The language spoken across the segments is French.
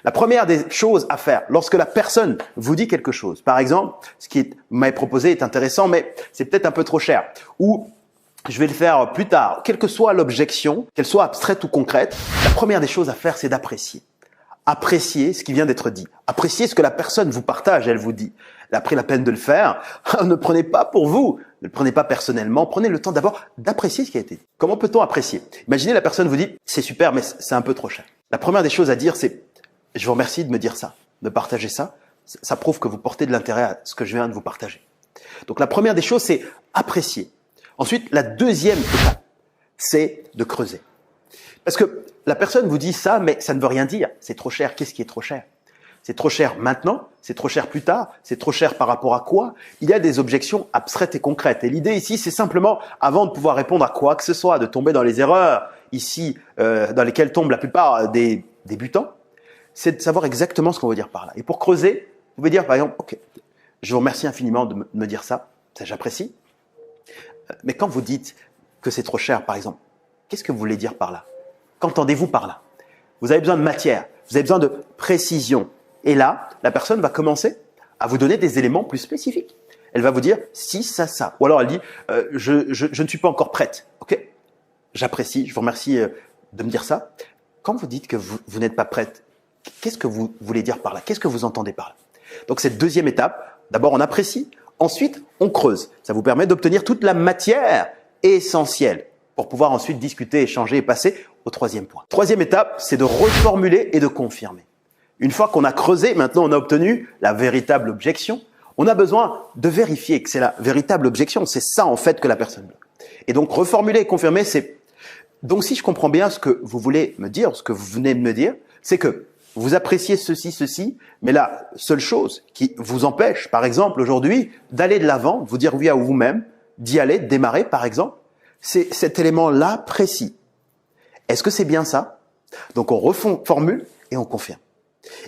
La première des choses à faire lorsque la personne vous dit quelque chose, par exemple, ce qui vous m'avez proposé est intéressant, mais c'est peut-être un peu trop cher, ou je vais le faire plus tard, quelle que soit l'objection, qu'elle soit abstraite ou concrète, la première des choses à faire, c'est d'apprécier. Appréciez ce qui vient d'être dit. Appréciez ce que la personne vous partage, elle vous dit. Elle a pris la peine de le faire. Ne prenez pas pour vous. Ne le prenez pas personnellement. Prenez le temps d'abord d'apprécier ce qui a été dit. Comment peut-on apprécier? Imaginez la personne vous dit, c'est super, mais c'est un peu trop cher. La première des choses à dire, c'est, je vous remercie de me dire ça, de partager ça. Ça prouve que vous portez de l'intérêt à ce que je viens de vous partager. Donc la première des choses, c'est apprécier. Ensuite, la deuxième étape, c'est de creuser. Parce que la personne vous dit ça, mais ça ne veut rien dire. C'est trop cher. Qu'est-ce qui est trop cher? C'est trop cher maintenant, c'est trop cher plus tard, c'est trop cher par rapport à quoi? Il y a des objections abstraites et concrètes. Et l'idée ici, c'est simplement, avant de pouvoir répondre à quoi que ce soit, de tomber dans les erreurs ici, dans lesquelles tombent la plupart des débutants, c'est de savoir exactement ce qu'on veut dire par là. Et pour creuser, vous pouvez dire par exemple, ok, je vous remercie infiniment de me dire ça j'apprécie. Mais quand vous dites que c'est trop cher, par exemple, qu'est-ce que vous voulez dire par là? Qu'entendez-vous par là? Vous avez besoin de matière, vous avez besoin de précision. Et là, la personne va commencer à vous donner des éléments plus spécifiques. Elle va vous dire si, ça. Ou alors elle dit je ne suis pas encore prête. Ok, j'apprécie, je vous remercie de me dire ça. Quand vous dites que vous n'êtes pas prête, qu'est-ce que vous voulez dire par là? Qu'est-ce que vous entendez par là? Donc cette deuxième étape, d'abord on apprécie, ensuite on creuse. Ça vous permet d'obtenir toute la matière essentielle pour pouvoir ensuite discuter, échanger et passer au troisième point. Troisième étape, c'est de reformuler et de confirmer. Une fois qu'on a creusé, maintenant on a obtenu la véritable objection, on a besoin de vérifier que c'est la véritable objection. C'est ça en fait que la personne veut. Et donc reformuler et confirmer, c'est… Donc si je comprends bien ce que vous voulez me dire, ce que vous venez de me dire, c'est que vous appréciez ceci, mais la seule chose qui vous empêche, par exemple aujourd'hui, d'aller de l'avant, de vous dire oui à vous-même, d'y aller, de démarrer par exemple, c'est cet élément-là précis. Est-ce que c'est bien ça? Donc on reformule et on confirme.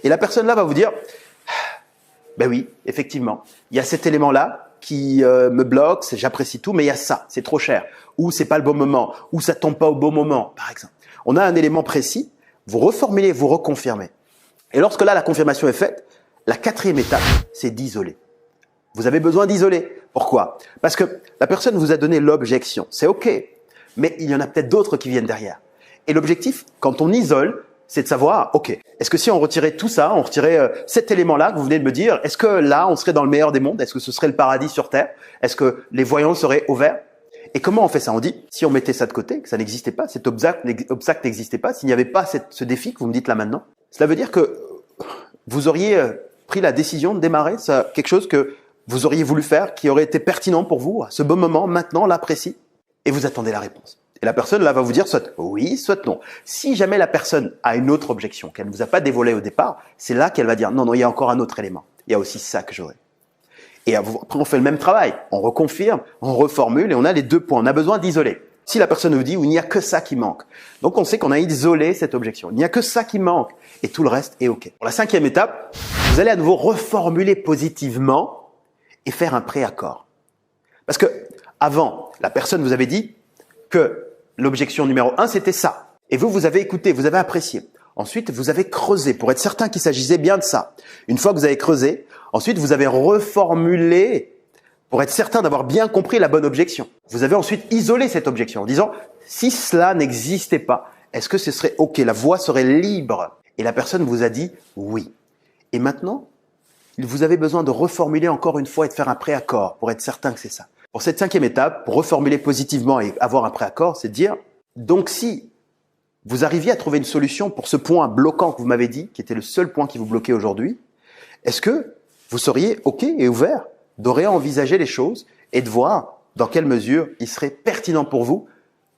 Et la personne là va vous dire, ben oui, effectivement, il y a cet élément-là qui me bloque, j'apprécie tout, mais il y a ça, c'est trop cher, ou c'est pas le bon moment, ou ça tombe pas au bon moment, par exemple. On a un élément précis, vous reformulez, vous reconfirmez. Et lorsque là, la confirmation est faite, la quatrième étape, c'est d'isoler. Vous avez besoin d'isoler. Pourquoi? Parce que la personne vous a donné l'objection. C'est OK, mais il y en a peut-être d'autres qui viennent derrière. Et l'objectif, quand on isole, c'est de savoir, OK, est-ce que si on retirait tout ça, on retirait cet élément-là que vous venez de me dire, est-ce que là, on serait dans le meilleur des mondes? Est-ce que ce serait le paradis sur Terre? Est-ce que les voyants seraient au vert? Et comment on fait ça? On dit, si on mettait ça de côté, que ça n'existait pas, cet obstacle n'existait pas, s'il n'y avait pas ce défi que vous me dites là maintenant, cela veut dire que vous auriez pris la décision de démarrer quelque chose que vous auriez voulu faire, qui aurait été pertinent pour vous, à ce bon moment, maintenant, là, précis, et vous attendez la réponse. Et la personne, là, va vous dire soit oui, soit non. Si jamais la personne a une autre objection, qu'elle ne vous a pas dévoilée au départ, c'est là qu'elle va dire non, il y a encore un autre élément. Il y a aussi ça que j'aurais. Et après, on fait le même travail. On reconfirme, on reformule et on a les deux points. On a besoin d'isoler. Si la personne vous dit il n'y a que ça qui manque, donc on sait qu'on a isolé cette objection. Il n'y a que ça qui manque et tout le reste est OK. Pour la cinquième étape, vous allez à nouveau reformuler positivement et faire un préaccord. Parce que avant, la personne vous avait dit que l'objection numéro 1, c'était ça. Et vous avez écouté, vous avez apprécié. Ensuite, vous avez creusé pour être certain qu'il s'agissait bien de ça. Une fois que vous avez creusé, ensuite, vous avez reformulé pour être certain d'avoir bien compris la bonne objection. Vous avez ensuite isolé cette objection en disant « si cela n'existait pas, est-ce que ce serait OK? La voie serait libre ?» Et la personne vous a dit « oui ». Et maintenant, vous avez besoin de reformuler encore une fois et de faire un préaccord pour être certain que c'est ça. Pour cette cinquième étape, pour reformuler positivement et avoir un préaccord, c'est de dire « donc si vous arriviez à trouver une solution pour ce point bloquant que vous m'avez dit, qui était le seul point qui vous bloquait aujourd'hui, est-ce que vous seriez OK et ouvert de réenvisager les choses et de voir dans quelle mesure il serait pertinent pour vous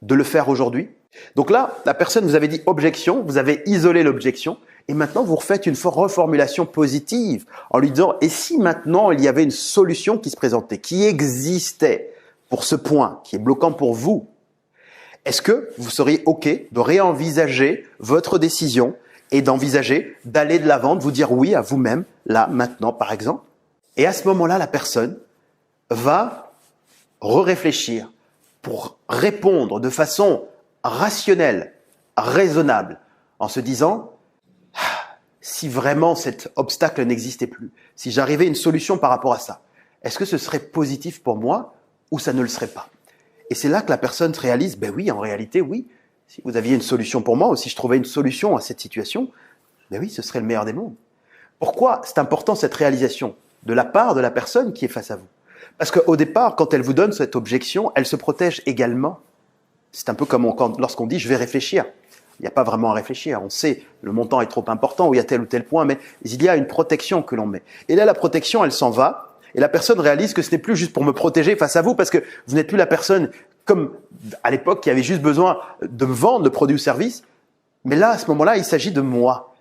de le faire aujourd'hui? » Donc là, la personne vous avait dit objection, vous avez isolé l'objection et maintenant vous refaites une reformulation positive en lui disant « et si maintenant il y avait une solution qui se présentait, qui existait pour ce point qui est bloquant pour vous, est-ce que vous seriez OK de réenvisager votre décision et d'envisager d'aller de l'avant, de vous dire oui à vous-même, là, maintenant, par exemple? Et à ce moment-là, la personne va réfléchir pour répondre de façon rationnelle, raisonnable, en se disant si vraiment cet obstacle n'existait plus, si j'arrivais à une solution par rapport à ça, est-ce que ce serait positif pour moi ou ça ne le serait pas? Et c'est là que la personne réalise, ben oui, en réalité, oui. Si vous aviez une solution pour moi ou si je trouvais une solution à cette situation, ben oui, ce serait le meilleur des mondes. Pourquoi c'est important cette réalisation de la part de la personne qui est face à vous? Parce qu'au départ, quand elle vous donne cette objection, elle se protège également. C'est un peu comme lorsqu'on dit « je vais réfléchir ». Il n'y a pas vraiment à réfléchir. On sait le montant est trop important ou il y a tel ou tel point, mais il y a une protection que l'on met. Et là, la protection, elle s'en va. Et la personne réalise que ce n'est plus juste pour me protéger face à vous, parce que vous n'êtes plus la personne comme à l'époque qui avait juste besoin de me vendre le produit ou service. Mais là, à ce moment-là, il s'agit de moi.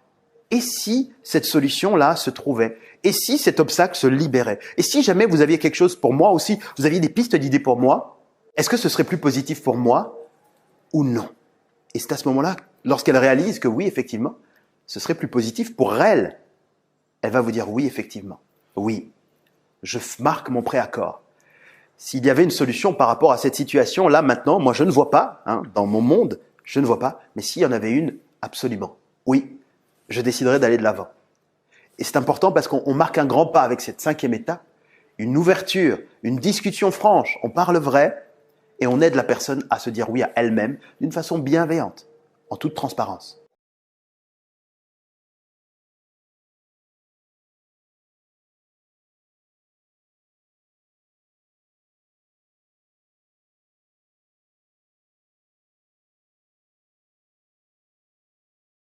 Et si cette solution-là se trouvait? Et si cet obstacle se libérait? Et si jamais vous aviez quelque chose pour moi, ou si vous aviez des pistes d'idées pour moi, est-ce que ce serait plus positif pour moi ou non? Et c'est à ce moment-là, lorsqu'elle réalise que oui, effectivement, ce serait plus positif pour elle, elle va vous dire oui, effectivement. Oui, je marque mon préaccord. S'il y avait une solution par rapport à cette situation, là, maintenant, moi, je ne vois pas, dans mon monde, je ne vois pas, mais s'il y en avait une, absolument. Oui, je déciderais d'aller de l'avant. Et c'est important parce qu'on marque un grand pas avec cette 5e étape, une ouverture, une discussion franche, on parle vrai et on aide la personne à se dire oui à elle-même d'une façon bienveillante, en toute transparence.